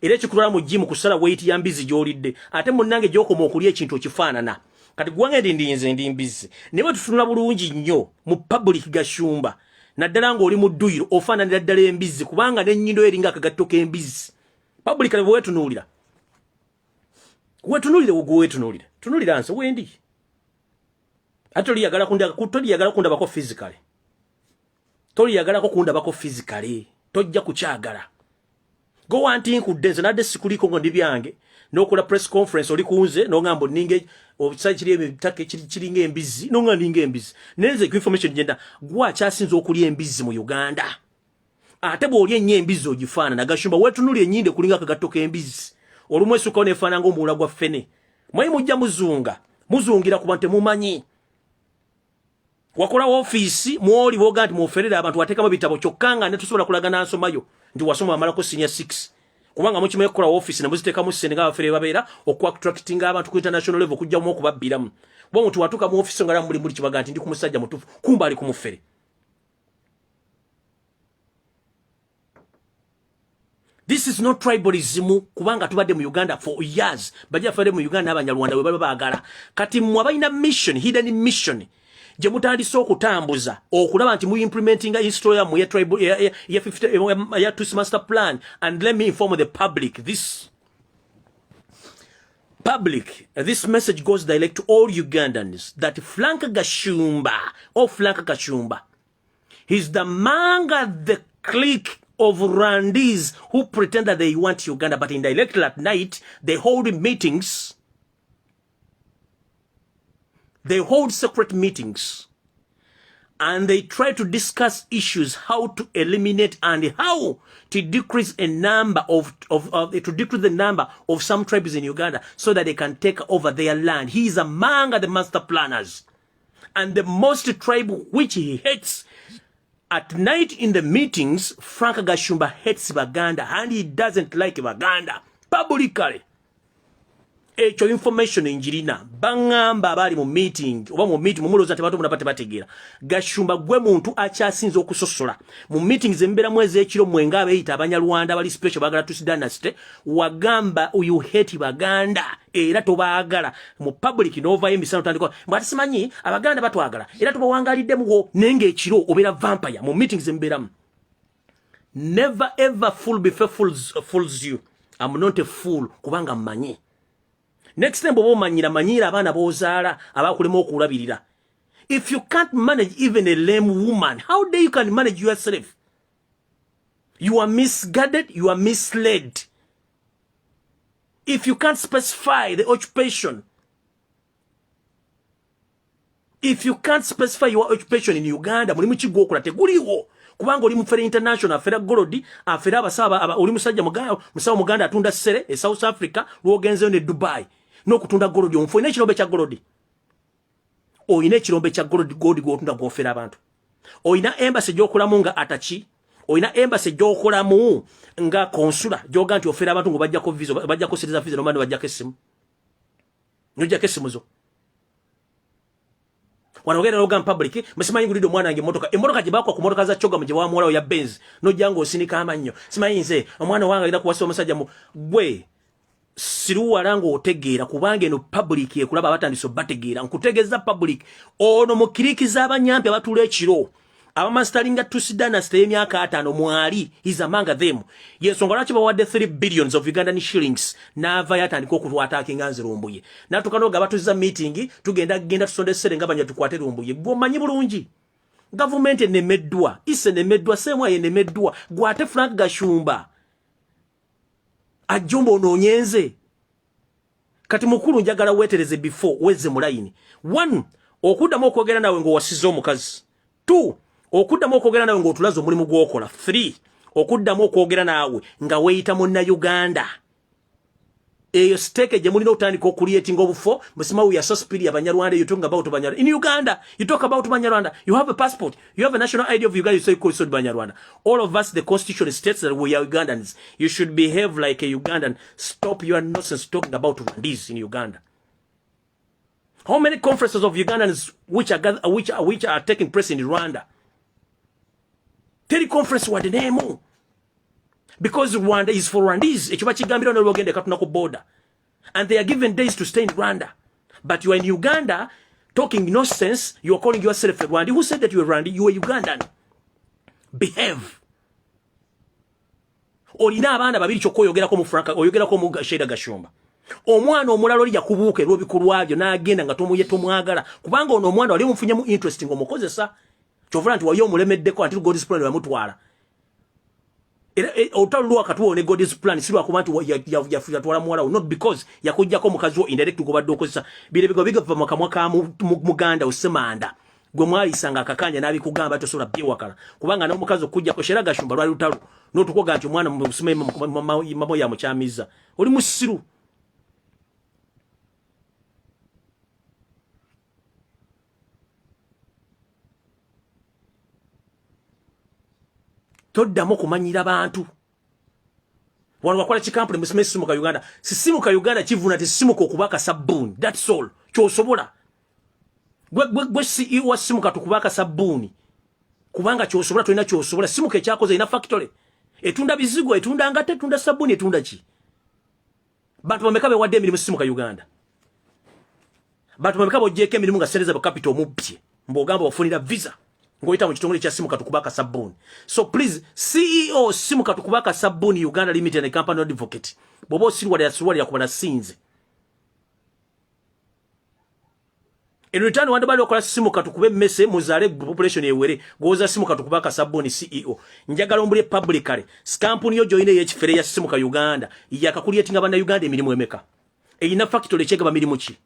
Era ekikulala mu gym kusala weight ya mbizi gy'olidde. Ate munnange gy'okoma okulya ekintu ekifaanana. Kati gwange ndinze ndi mbizi. Naye tutunula bulungi nnyo mu public Gashumba. Naddala ng'oli mu dduyiro ofaananira ddala embizi kubanga n'ennyindo eringa akagatto k'embizi. Public kale bwetunuulira. Wetunuulire. Tunuulira nse wendi. Atoli yagala kunda bako physically. Toli yagala ko kunda bako physically. Tojja kukyagala. Go wanting kudenza nade sikuliko ngo ndibyange. Nokola press conference oli kunze no ngambo ninge obusayi kiri ebitake kiringa embizi no nga ninge embizi. Nenze ku information genda gwa kyasinze okuli embizi mu Uganda. Ate bo oli ennyo embizi ogifaana na Gashumba wetunuli ennyinde kulinga kagatoka embizi. Olumwesu ko nefaana ngo muula gwa fene. Mwayi mujja muzungira kuba temumanyi. Wakola office mwoli boga nti muferera abantu watekamo bitabo kyokanga ne tusobola kulagana nsomayo ndi wasoma amalako senior 6 kubanga mu kimaye kola office ne muziteka mu sene nga bafere babeera okwatracting abantu ku international level kujja mu okubabbiramu bo muntu watuka mu office ngala muri kibaga nti ndi ku musajja mutufu kumba ali ku mufere. This is not tribalism kubanga tubadde mu Uganda for years bajja fere mu Uganda abanyarwanda we baagala kati mwabayina mission hidden mission je mutandise okutambuza okulaba nti mu implementing history mu ya tribal ya 50 ya Tusi master plan. And let me inform the public this message goes direct to all Ugandans that Frank Gashumba he's the manga the clique of Rwandese who pretend that they want Uganda, but indirectly at night they hold meetings. They hold secret meetings and they try to discuss issues, how to eliminate and how to decrease a number decrease the number of some tribes in Uganda so that they can take over their land. He is among the master planners. And the most tribe which he hates at night in the meetings, Frank Gashumba hates Baganda and he doesn't like Baganda publicly. Echo information injirina bangamba abali mu meeting oba mu meeting mumuloza tebato munapate bategera Gashumba gwe muntu akyasinza okusosola mu meetings embera mwezi ekiro mwenga abeeyita abanyarwanda bali special bagala Tusi dynasty wagamba you hate Baganda era tobaagala mu public nova emisano tandiko mbati simanyi abaganda batwagala era tubawangalidde muwo nenge ekiro obera vampire mu meetings emberamu. Never ever fool before fools you. I'm not a fool kubanga mmanyi. Next time bobo manyira abana bozaala abakulema okulabirira. If you can't manage even a lame woman, how dare you can manage yourself? You are misguided, you are misled. If you can't specify the occupation, if you can't specify your occupation in Uganda, mulimu kigokola teguliwo. Kubanga oli mufere international, afera golodi, afera abasaba, oli musajja muganda atunda sere, e South Africa, luogenze ne Dubai. No kutunda golodi, omufo ine kirombe kya golodi. O ine kirombe kya golodi gotunda gofera abantu. O ina embassy gyokolamu nga atachi. O ina embassy gyokolamu nga konsula gyoga nti ofera abantu ngo bajjako visa, bajjako siriza visa, no mani bajjako esimu. Nojjako esimu zo. Wanogera logan public msimanyi ngulido mwana nge motoka jibako ku motoka za choga mjewa mwala ya Benz no jango osinika amannyo simanyi nze omwana wanga ida kuwasa omusajja mu gwe siruwa lango otegeera kubange no public ye kulaba abatandiso bategeera nkutegeza public ono mukirikiza abanyampe abatula ekiro abamastalinga tusidana emyaka 5 mwali is among them yensonga lwaki bawadde 3 billions of Ugandan shillings nava yatandika okutwataka nganze Lumbuye natukanoga batuziza meeting tugenda tusondesere ngabanya tukwate Lumbuye gwomanyi bulungi government enemeddwa ise nemeddwa semwa yenemeddwa gwate Frank Gashumba ajumbo ononyenze kati mukulu njagala wetereze before weze mulayini 1 okuddamu okwogera nawe ngo wasizo omukazi 2 okuddamu okwogera nawe ng'otulaza omulimu gw'okola 3 okuddamu okwogera nawe nga weeyita munnayuganda eyo steke gye mulina okutandika okuliyetinga obufo musimawu ya sospiri abanyarwanda you talk about Banyarwanda in Uganda you talk about Banyarwanda you have a passport you have a national ID of Uganda you say called Banyarwanda all of us the constitution states that we are Ugandans you should behave like a Ugandan stop your nonsense talking about Rwandese in Uganda. How many conferences of Ugandans which are taking place in Rwanda? Teleconference wa denemu because Rwanda is for Rwandese ekiba kigambira no logende katuna ku border and they are given days to stay in Rwanda but you are in Uganda talking nonsense you are calling yourself a Rwandi. Who said that you are Rwandi? You are Ugandan. Behave. Olina abana babiri kyokoyogera ko mu Franka oyogera ko mu Sheda Gashumba omwana omulalo oli yakubuuke lwobikulwabyo n'agenda nga tomwagala kubanga ono omwana wali mufunyemu interesting omukozesa Chovula nti wayo mulemeddeko anti God's plan yamutwala. Otalwa katuwa ne God's plan silwa kuba nti yatwala muwala not because yakujjako mukazi wo indirect kubadde okozesa bile biga va makamwa ka muganda osemanda gwe mwali sanga akakanja nabi kugamba tosola bye wakala kubanga no mukazi okujja ko Shera Gashumba lwali lutalo notukoga nti omwana musime mamo ya mukyamiza oli musiru toddamu kumanyira bantu wano wakola chikampuni musime simu ka Uganda sisimu ka Uganda kivuna tisimu ko kubaka sabuni that's all kyosobola gwe CEO wa simu ka tukubaka sabuni kubanga kyosobola tulina kyosobola simu ke kyakoze ina factory etunda bizigo etunda ngate etunda sabuni etunda ki bantu bamekabe wadde emirimu simu ka Uganda bantu bamekabe ojjeke emirimu nga sereza ba capital mubye mbogamba wafunira visa ngoita mu kitongole kya simu katukubaka sabuni so please CEO simu katukubaka sabuni Uganda Limited and company advocate bobo sirwa ya kubana sinze in return wanda bali okola simu katukube messe muzale population ewere goza simu katukubaka sabuni CEO njagala ombule publicly company yo joine yechifere ya simu ka Uganda yakakulietinga bana Uganda emirimu emeka ina factory chega ba mirimu ki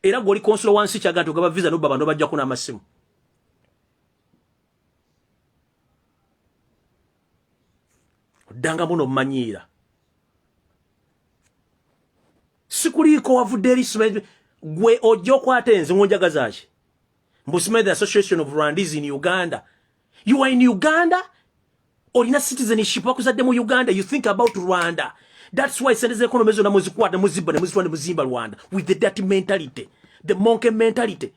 era goli consul wansi kyagato gaba visa no baba ndo bajja kuna amasimu danga muno manyira sikuliko wavuderi smedwe gwe ojo kwatenze ngonjagazaje mbusime the Association of Rwandese in Uganda you are in Uganda olina citizenship wakuzadde mu Uganda you think about Rwanda that's why sendeze economy na muzikwata muzibba ne muzimba Rwanda with the dirty mentality the monkey mentality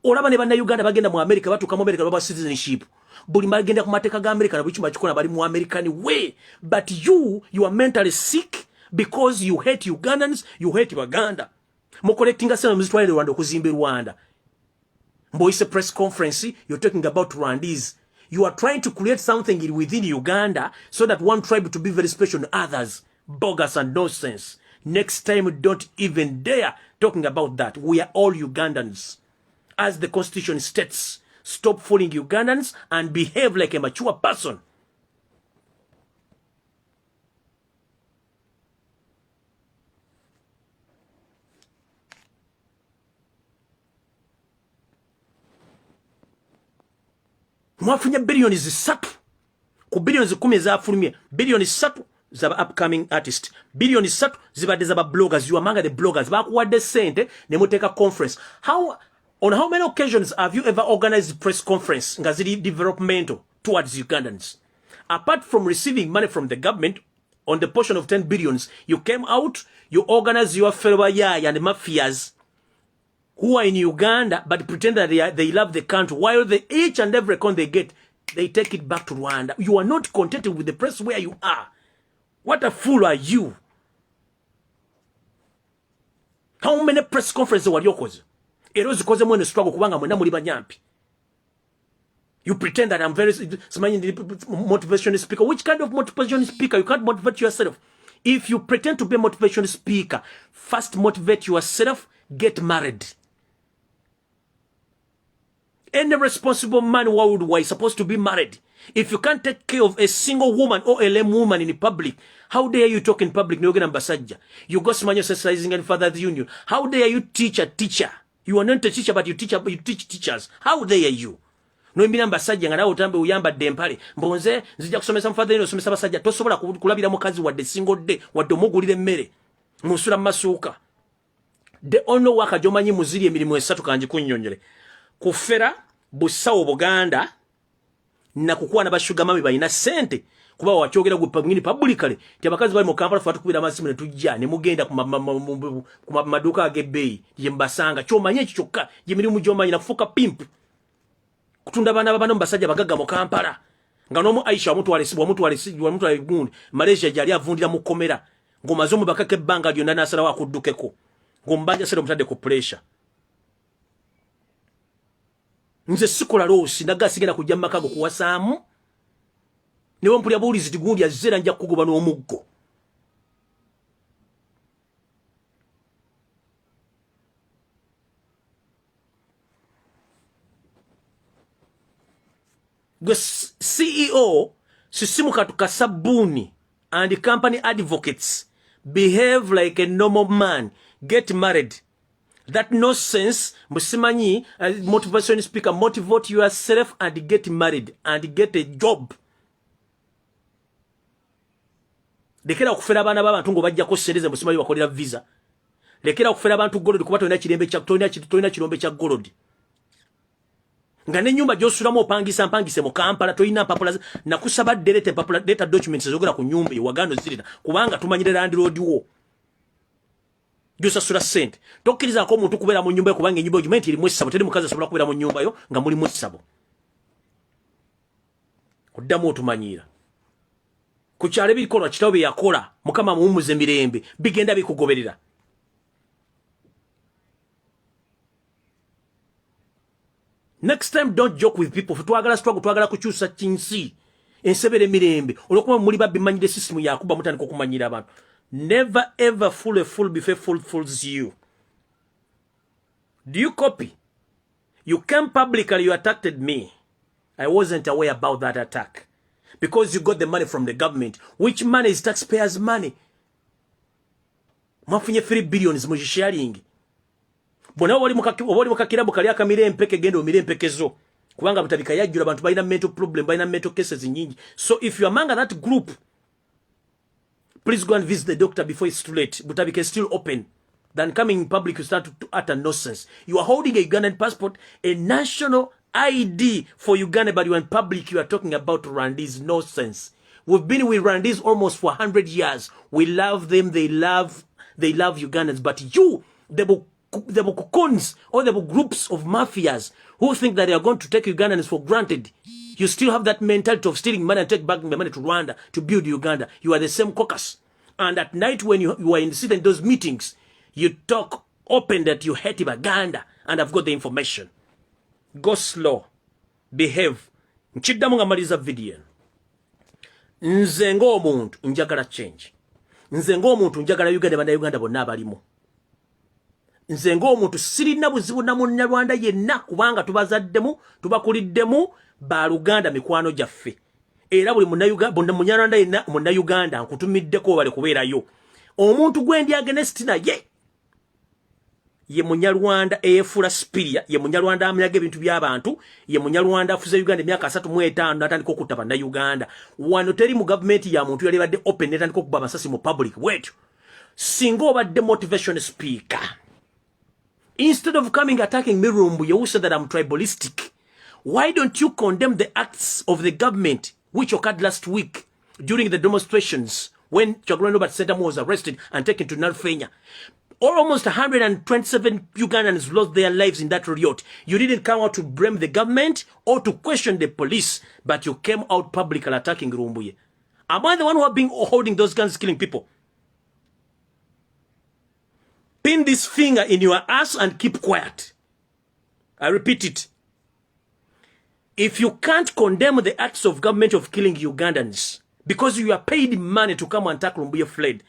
olaba ne bana Uganda bagenda mu America batuka mu America baba citizenship buli magenda ku mateka ga America nabichi machikona bali mu American way but you are mentally sick because you hate Ugandans you hate Uganda mo collecting asana muzitwale Rwanda okuzimba Rwanda mboise press conference you're talking about Rwandese you are trying to create something within Uganda so that one tribe to be very special than others bogus and nonsense next time don't even dare talking about that we are all Ugandans as the constitution states. Stop fooling Ugandans and behave like a mature person. mwafunye billions 3 ku billions 10 ezafulumye billions 3 zaba upcoming artist billions 3 zibadde zaba bloggers you among the bloggers bakuwadde sente ne muteka conference on how many occasions have you ever organized press conference nga ziri developmental towards Ugandans apart from receiving money from the government on the portion of 10 billions you came out you organized your fellow yaya and mafias who are in Uganda but pretend that they love the country while each and every coin they get they take it back to Rwanda. You are not contented with the press where you are. What a fool are you? How many press conferences were you causing? It was because I'm struggle kubanga mwena muri banyampi. You pretend that I'm very motivational speaker. Which kind of motivational speaker? You can't motivate yourself. If you pretend to be a motivational speaker, first motivate yourself, get married. Any responsible man worldwide is supposed to be married. If you can't take care of a single woman or a lame woman in public, how dare you talk in public? You go smile exercising and Father's Union. How dare you teach a teacher? You are not a teacher, but you teach teachers. How dare you? No mbina mbasajja nga nawo tambe uyamba dempale. Mbonze nzija kusomesa Father's Union somesa basajja tosobola kulabira mukazi wadde single day wadde omugulire mmere. Musula masuka. The only work jomanyi muziri emirimu esatu kanji kunnyonyere. Kufera busawo Buganda na kukuwa na bashuga mami bayina sente kuba wachogera gupamwini publicly tyabakazi bali mu Kampala fatu kubira amasimu ne tujja ne mugenda ku maduka agebei yembasanga chomanye kichokka yemirimu jomanyi nafuka pimp kutunda bana babano mbasajja bagaga mu Kampala nga nomu Aisha omuntu aligundi Malaysia jali avundira mu komera ngomazo mu bakake banga lyonna nasala wa kuddukeko ngombanja sero mutade ku pressure nze sikola losi naga sigenda kujja makago kuwasaamu niwe mpulya bulizi tigundi azera nja kugoba n'omuggo gwe CEO sisimu katuka sabuni and company advocates behave like a normal man, get married. That nonsense, musimanyi, motivation speaker, motivate yourself and get married and get a job. Lekera okufera abana b'abantu ngo bajja ko sereze musimanyi bakolera visa. Lekera okufera abantu golodi kuba tolina kirembe kya tolina kirombe kya golodi. Nga ne nyumba gyosulamu opangise mu Kampala tolina mpapula nakusaba delete mpapula data documents ezogera ku nyumba ewagano zirina kubanga tumanyire landlord wo. Gyosasula sente. Tokkiriza ko omuntu kubeera mu nyumba kubanga enyumba ogimanyi eri mwesabo teri mukazi asobola kubeera mu nyumba yo nga muli mwesabo. Oddamu otumanyira. Kukyale bikolwa kitawo bye yakola mukama muwumuze mirembe bigenda bikugoberera. Next time don't joke with people. Twagala struggle twagala kukyusa kinsi. Ensebere mirembe. Olwokuba muli babimanyire system yakuba mutandika okumanyira abantu. Never ever fool a fool before fool fools you. Do you copy? You came publicly, you attacked me. I wasn't aware about that attack. Because you got the money from the government. Which money is taxpayers' money? Mafunye 3 billions mu sharing. Bona wali mukakirabu kali akamire empeke gendo mire empekezo. Kubanga butabika yajjula abantu balina mental problem, balina mental cases nyingi. So if you are among that group, please go and visit the doctor before it's too late. Butabika is still open. Then coming in public, you start to utter nonsense. You are holding a Ugandan passport, a national ID for Uganda, but you are in public, you are talking about Rwandese nonsense. We've been with Rwandese almost for 100 years. We love them, they love Ugandans. But you, the Bukukons, or the groups of mafias who think that they are going to take Ugandans for granted, you still have that mentality of stealing money and take back the money to Rwanda to build Uganda. You are the same caucus. And at night when you are in those meetings, you talk open that you hate Uganda, and I've got the information. Go slow. Behave. Nchiddamu nga maliza video. Nze ng'omuntu njagala change. Nze ng'omuntu njagala Uganda bana Uganda bonna abalimu. Nze ng'omuntu sirina buzibu na munnalwanda yenna kubanga tubazaddemu, tubakuliddemu ba Luganda mikwano gyaffe. Era buli munnalwanda yenna munnayuganda nkutumiddeko bale kubeerayo. Omuntu gwendi against naye. ye munyarwanda efula spiria ye munyarwanda amyaga ebintu by'abantu ye munyarwanda afuze Uganda emyaka 35 natandika okutaba na Uganda wano teri mu government ya muntu yali badde open natandika okuba amasasi mu public wetyo singa obadde motivation speaker instead of coming attacking me Lumbuye who said that I'm tribalistic, why don't you condemn the acts of the government which occurred last week during the demonstrations when Kyagulanyi Robert Sentamu was arrested and taken to Nalfenya? Almost 127 Ugandans lost their lives in that riot. You didn't come out to blame the government or to question the police, but you came out publicly attacking Lumbuye. Am I the one who have been holding those guns killing people? Pin this finger in your ass and keep quiet. I repeat it. If you can't condemn the acts of government of killing Ugandans because you are paid money to come and attack Lumbuye fled,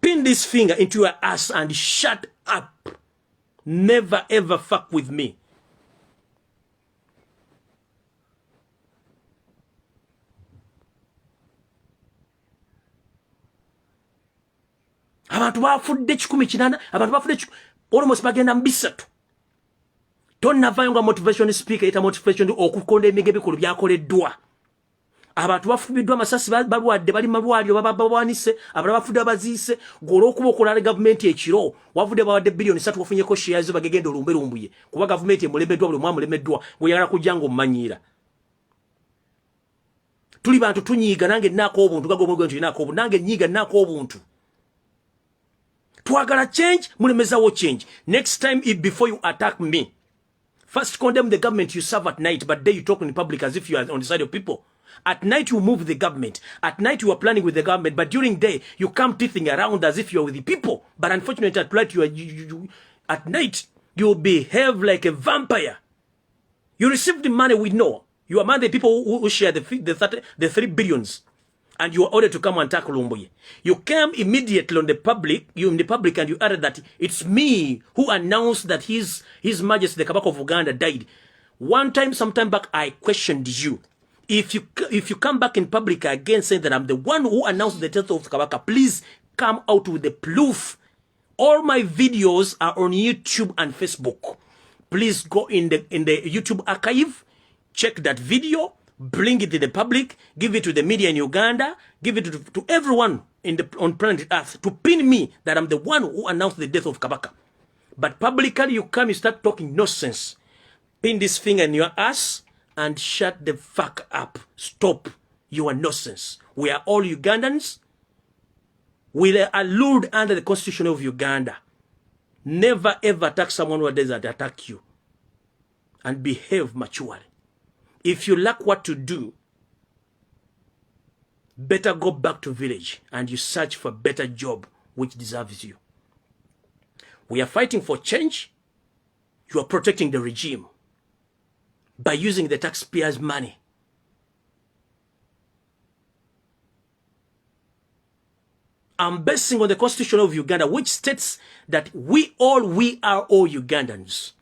pin this finger into your ass and shut up. Never ever fuck with me. Abantu bafudde 18 abantu bafudde almost bagenda mbisatu. Tonnavayo nga motivation speaker ita motivation okukonda emigebe ku byakoleddwa. Abantu bafubiddwa amasasi balwadde bali malwalyo babawanise abala bafudde abaziise golo okuba okulala government ekiro wavudde bawadde billion 3 wafunyeko shares bagegenda Lumbuye kuba government emulemeddwa buli mwamu lemeddwa bweyala kujjango mmanyira. Tuli bantu tunyiga nange nako obuntu gago omugwe nako obuntu nange nyiga nako obuntu. Twagala change, mulemezawo change. Next time, if before you attack me, first condemn the government you serve at night, but then you talk in public as if you are on the side of people. At night, you move the government. At night, you are planning with the government, but during day, you come teething around as if you are with the people. But unfortunately, at night, at night, you behave like a vampire. You receive the money we know. You are among the people who share the 3 billions. And you are ordered to come and attack Lumbuye. You came immediately on the public, and you added that it's me who announced that His Majesty the Kabaka of Uganda died. One time, sometime back, I questioned you. If you come back in public again saying that I'm the one who announced the death of Kabaka, please come out with the proof. All my videos are on YouTube and Facebook. Please go in the YouTube archive, check that video. Bring it to the public, give it to the media in Uganda, give it to everyone on planet Earth to pin me that I'm the one who announced the death of Kabaka. But publicly you come, you start talking nonsense. Pin this finger in your ass and shut the fuck up. Stop your nonsense. We are all Ugandans. We are ruled under the Constitution of Uganda. Never ever attack someone who doesn't attack you. And behave maturely. If you lack what to do, better go back to village and you search for a better job which deserves you. We are fighting for change. You are protecting the regime by using the taxpayers' money. I'm basing on the Constitution of Uganda, which states that we are all Ugandans.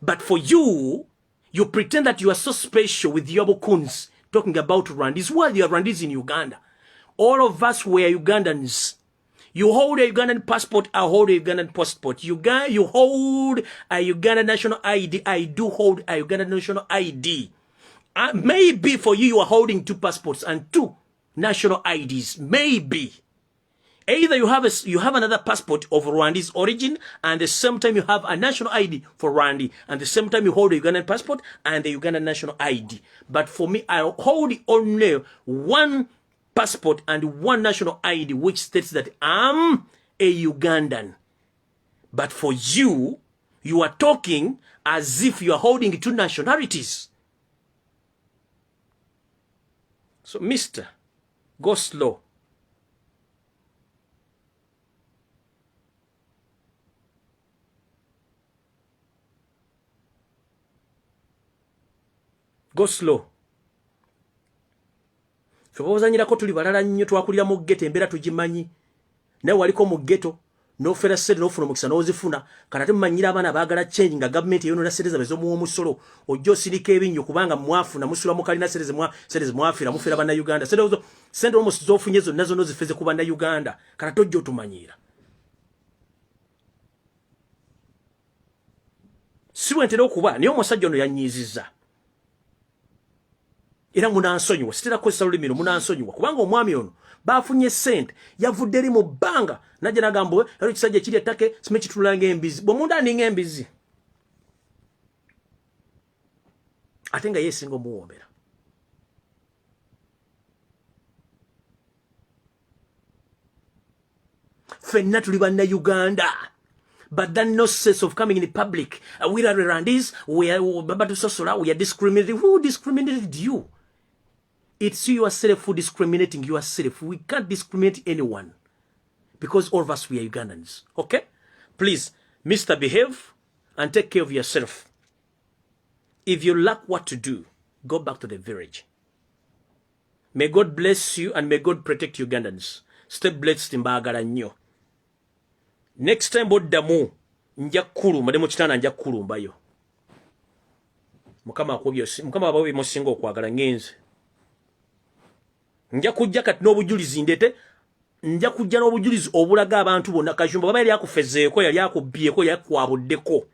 But for you, you pretend that you are so special with Yobo Kuns talking about Rwandese. Who are the Rwandese in Uganda? All of us were Ugandans. You hold a Ugandan passport, I hold a Ugandan passport. You hold a Ugandan national ID, I do hold a Ugandan national ID. Maybe for you are holding 2 passports and 2 national IDs. Maybe. Either you have another passport of Rwandese origin, and at the same time you have a national ID for Rwanda, and at the same time you hold a Ugandan passport and the Ugandan national ID. But for me, I hold only 1 passport and 1 national ID, which states that I'm a Ugandan. But for you, you are talking as if you are holding 2 nationalities. So, mister, go slow. Go slow. Febozanyirako tuli balala nnyo twakulira mu ghetto embera tugimanyi. Nawe waliko mu ghetto no fera sede no funa mukisa no zifuna kanate mmanyira abana baagala change nga government yono na sedeza bezo mu omusolo ojjo sirika ebinyo kubanga mwafu na musula mukali na sedeze mwafira mufera bana Uganda sedezo sende almost zofunyezo nazo no zifeze kubanda Uganda kanate ojjo tumanyira. siwentera okuba niyo omusajja ono yanyiziza era munansonyiwa sitera kozesa lulimi munansonyiwa kubanga omwami ono bafunye sente yavudde eri mu bbanga najja nagamba ero kisajja kiri ettake sime kitulanga embizi bw'omuntu aninga embizi ate nga yeesinga omuwombera ffenna tuli bannayuganda. But then no sense of coming in public. We are Rwandese. We are discriminated. Who discriminated you? It's you yourself who discriminating yourself. We can't discriminate anyone. Because all of us, we are Ugandans. Okay? Please, Mr. Behave and take care of yourself. If you lack what to do, go back to the village. May God bless you and may God protect Ugandans. Stay blessed in Bagara. Next time boddamu nja kulumba de mu kitanda nja kulumbayo. Mukama akubyo mukama abawe musingo okwagala ngenze. Nja kujja kati n'obujulizi ndete nja kujja n'obujulizi obulaga abantu bonna Kajjubi baba yali akufezeeko yali akubyeko yali kwabuddeko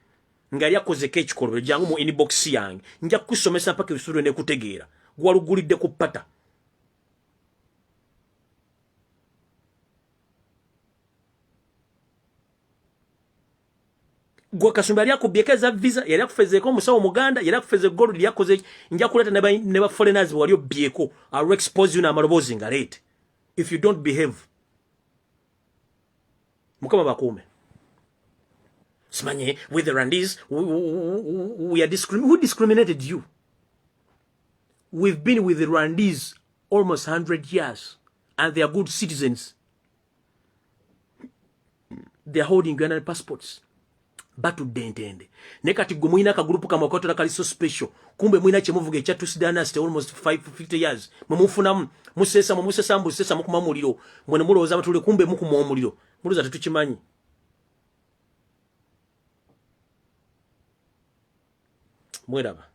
nga yali akozeko ekikolobero jangu mu inbox yange nja kusomesa mpaka ebisuru ne kutegeera gwalugulidde ku pata. Gwa Kasumba yali akubyekeza visa yali akufezeeko omusawo Muganda yali akufeze gold yali akoze nja kuleta ne ba foreigners wali obyeko I'll expose you na malobozi nga late if you don't behave. Mukama bakume. Simanye with the Rwandese we are who discriminated you? We've been with the Rwandese almost 100 years and they are good citizens. They are holding Ugandan passports. Batu dentende. Nekati gwe mwina akagrupu kama wakotola kali so special. Kumbe mwina chemuvuge cha Tusi Dynasty almost 50 years. Mumufuna musesa mukuma muliro. Mwene mulowooza batule kumbe mukuma muliro. Mulowooza tetukimanyi. Mweraba.